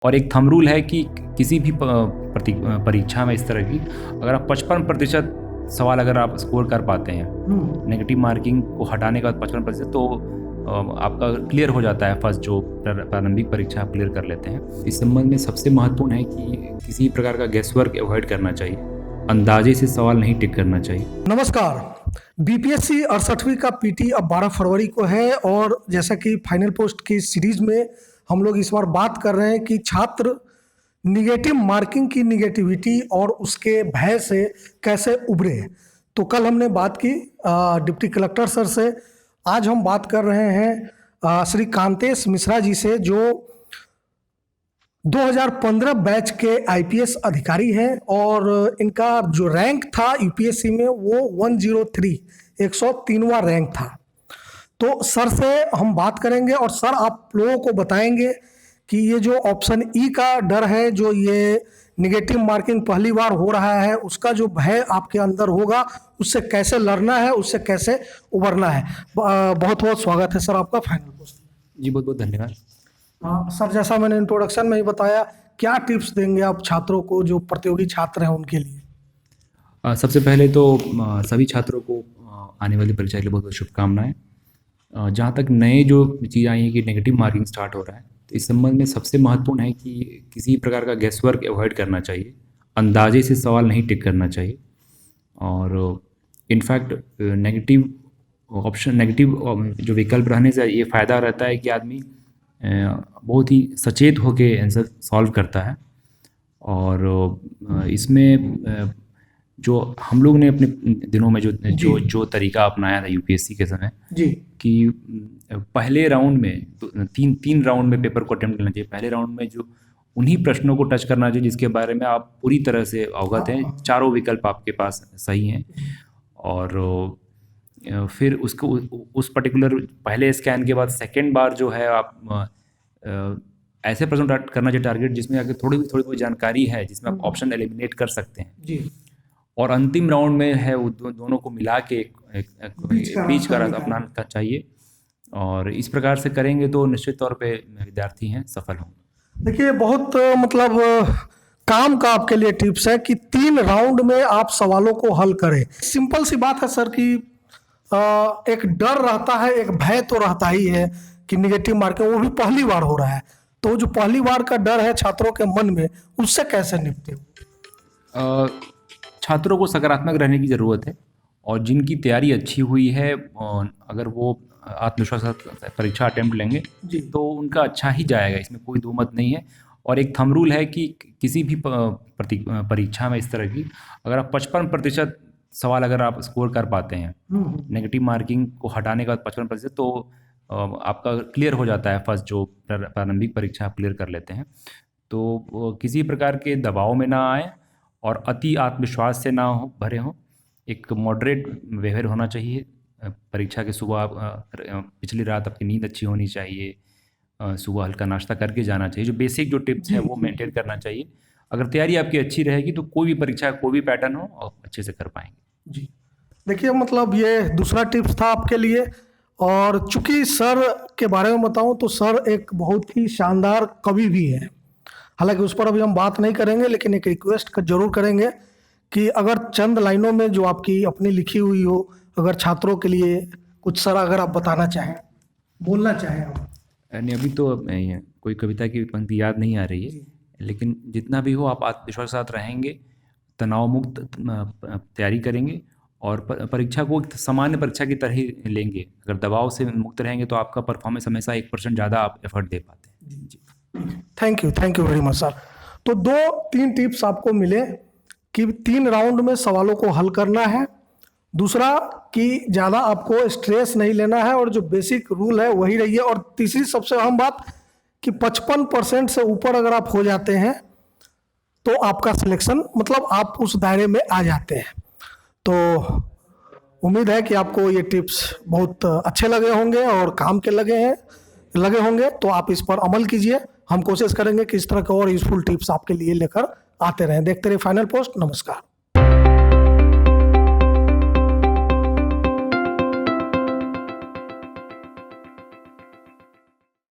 और एक thumb rule है कि किसी भी परीक्षा में इस तरह की अगर आप 55% सवाल अगर आप स्कोर कर पाते हैं, नेगेटिव मार्किंग को हटाने के बाद 55%, तो आपका क्लियर हो जाता है फर्स्ट जो प्रारंभिक परीक्षा आप क्लियर कर लेते हैं। इस संबंध में सबसे महत्वपूर्ण है कि किसी प्रकार का गेस वर्क अवॉइड करना चाहिए, अंदाजे से सवाल नहीं टिक करना चाहिए। नमस्कार। बीपीएससी 68वीं का पीटी अब 12 फरवरी को है और जैसा कि फाइनल पोस्ट की सीरीज में हम लोग इस बार बात कर रहे हैं कि छात्र निगेटिव मार्किंग की निगेटिविटी और उसके भय से कैसे उभरे। तो कल हमने बात की डिप्टी कलेक्टर सर से, आज हम बात कर रहे हैं श्री कांतेश मिश्रा जी से, जो 2015 बैच के आईपीएस अधिकारी हैं और इनका जो रैंक था यूपीएससी में वो 103वां रैंक था। तो सर से हम बात करेंगे और सर आप लोगों को बताएंगे कि ये जो ऑप्शन ई का डर है, जो ये निगेटिव मार्किंग पहली बार हो रहा है, उसका जो भय आपके अंदर होगा, उससे कैसे लड़ना है, उससे कैसे उबरना है। बहुत बहुत स्वागत है सर आपका फाइनल पोस्ट। जी बहुत बहुत धन्यवाद। सर जैसा मैंने इंट्रोडक्शन में ही बताया, क्या टिप्स देंगे आप छात्रों को जो प्रतियोगी छात्र हैं उनके लिए? सबसे पहले तो सभी छात्रों को आने वाली परीक्षा के लिए बहुत बहुत शुभकामनाएं। जहाँ तक नए जो चीज़ आई है कि नेगेटिव मार्किंग स्टार्ट हो रहा है, तो इस संबंध में सबसे महत्वपूर्ण है कि किसी प्रकार का गेस वर्क अवॉइड करना चाहिए, अंदाजे से सवाल नहीं टिक करना चाहिए। और इनफैक्ट नेगेटिव जो विकल्प रहने से ये फ़ायदा रहता है कि आदमी बहुत ही सचेत होकर आंसर सॉल्व करता है। और इसमें जो हम लोग ने अपने दिनों में जो तरीका अपनाया था यूपीएससी के समय जी, कि पहले राउंड में तो तीन राउंड में पेपर को अटेम्प्ट करना चाहिए। पहले राउंड में जो उन्हीं प्रश्नों को टच करना चाहिए जिसके बारे में आप पूरी तरह से अवगत हैं, चारों विकल्प आपके पास सही हैं। और फिर उसको उस पर्टिकुलर पहले स्कैन के बाद सेकेंड बार जो है आप ऐसे प्रश्न करना चाहिए टारगेट जिसमें आगे थोड़ी बहुत जानकारी है, जिसमें आप ऑप्शन एलिमिनेट कर सकते हैं जी। और अंतिम राउंड में है वो दोनों को मिला के एक बीच का रास्ता अपनाना चाहिए। और इस प्रकार से करेंगे तो निश्चित तौर पे विद्यार्थी हैं सफल होंगे। देखिए बहुत मतलब काम का आपके लिए टिप्स है कि 3 राउंड में आप सवालों को हल करें। सिंपल सी बात है सर कि एक डर रहता है, एक भय तो रहता ही है कि निगेटिव मार्किंग वो भी पहली बार हो रहा है, तो जो पहली बार का डर है छात्रों के मन में, उससे कैसे निपटे? छात्रों को सकारात्मक रहने की ज़रूरत है और जिनकी तैयारी अच्छी हुई है, अगर वो आत्मविश्वास से परीक्षा अटेम्प्ट लेंगे तो उनका अच्छा ही जाएगा, इसमें कोई दो मत नहीं है। और एक थंब रूल है कि किसी भी परीक्षा में इस तरह की अगर आप 55% सवाल अगर आप स्कोर कर पाते हैं, नेगेटिव मार्किंग को हटाने के बाद 55%, तो आपका क्लियर हो जाता है फर्स्ट जो प्रारंभिक परीक्षा आप क्लियर कर लेते हैं। तो किसी प्रकार के दबाव में ना आए और अति आत्मविश्वास से ना भरे हों। एक मॉडरेट बिहेवियर होना चाहिए। परीक्षा के सुबह पिछली रात आपकी नींद अच्छी होनी चाहिए, सुबह हल्का नाश्ता करके जाना चाहिए। जो बेसिक जो टिप्स हैं वो मेंटेन करना चाहिए। अगर तैयारी आपकी अच्छी रहेगी तो कोई भी परीक्षा कोई भी पैटर्न हो आप अच्छे से कर पाएंगे। जी देखिए, मतलब ये दूसरा टिप्स था आपके लिए। और चूंकि सर के बारे में बताऊं तो सर एक बहुत ही शानदार कवि भी है, हालांकि उस पर अभी हम बात नहीं करेंगे, लेकिन एक रिक्वेस्ट जरूर करेंगे कि अगर चंद लाइनों में जो आपकी अपनी लिखी हुई हो, अगर छात्रों के लिए कुछ सर अगर आप बताना चाहें, बोलना चाहें आप। नहीं, अभी तो कोई कविता की पंक्ति याद नहीं आ रही है, लेकिन जितना भी हो आप आत्मविश्वास के साथ रहेंगे, तनाव मुक्त तैयारी करेंगे और परीक्षा को सामान्य परीक्षा की तरह ही लेंगे। अगर दबाव से मुक्त रहेंगे तो आपका परफॉर्मेंस हमेशा 1% ज़्यादा आप एफर्ट दे पाते हैं। जी, thank you very much sir. तो 2-3 टिप्स आपको मिले कि 3 राउंड में सवालों को हल करना है, दूसरा कि ज़्यादा आपको स्ट्रेस नहीं लेना है और जो बेसिक रूल है वही रही है, और तीसरी सबसे अहम बात कि 55% से ऊपर अगर आप हो जाते हैं तो आपका सिलेक्शन, मतलब आप उस दायरे में आ जाते हैं। तो उम्मीद है कि आपको ये टिप्स बहुत अच्छे लगे होंगे और काम के लगे होंगे, तो आप इस पर अमल कीजिए। हम कोशिश करेंगे कि इस तरह के और यूजफुल टिप्स आपके लिए लेकर आते रहें। देखते रहिए फाइनल पोस्ट। नमस्कार।